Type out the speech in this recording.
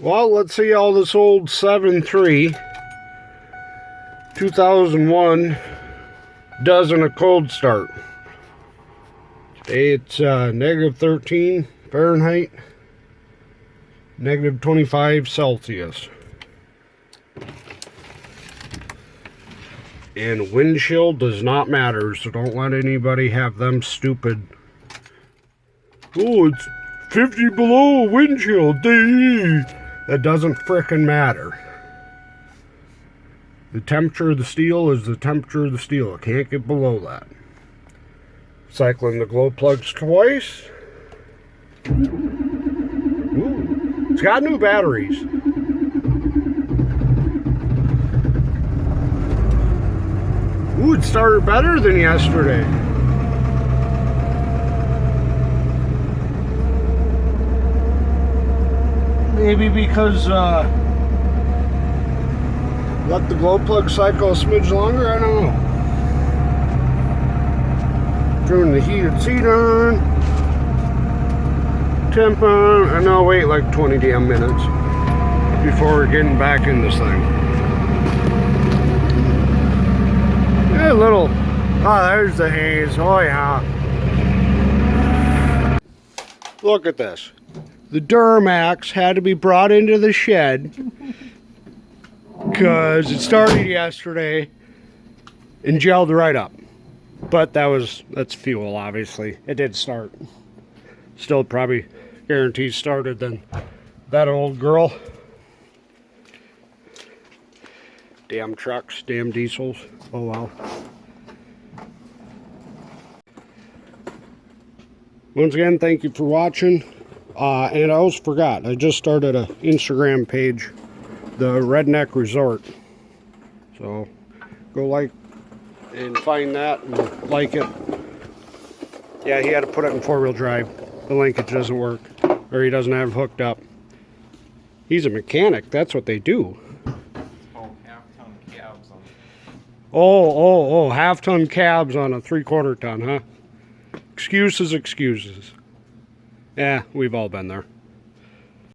Well, let's see how this old 7.3 2001 does in a cold start. Today it's negative 13 Fahrenheit, negative 25 Celsius. And wind chill does not matter, so don't let anybody have them stupid. Oh, it's 50 below wind chill. That doesn't frickin' matter. The temperature of the steel is the temperature of the steel. It can't get below that. Cycling the glow plugs twice. Ooh, it's got new batteries. Ooh, it started better than yesterday. Maybe because let the glow plug cycle a smidge longer, I don't know. Turn the heated seat on, temp on, and I'll wait like 20 damn minutes before we're getting back in this thing. Yeah, little, oh, there's the haze, oh yeah. Look at this. The Duramax had to be brought into the shed because it started yesterday and gelled right up. But that's fuel, obviously. It did start. Still probably guaranteed started than that old girl. Damn trucks, damn diesels. Oh well. Once again, thank you for watching. And I almost forgot, I just started an Instagram page, the Redneck Resort. So go like and find that and like it. Yeah, he had to put it in 4-wheel drive. The linkage doesn't work, or he doesn't have it hooked up. He's a mechanic, that's what they do. Oh, half-ton cabs on. Oh, half-ton cabs on a 3/4 ton, huh? Excuses. Yeah, we've all been there.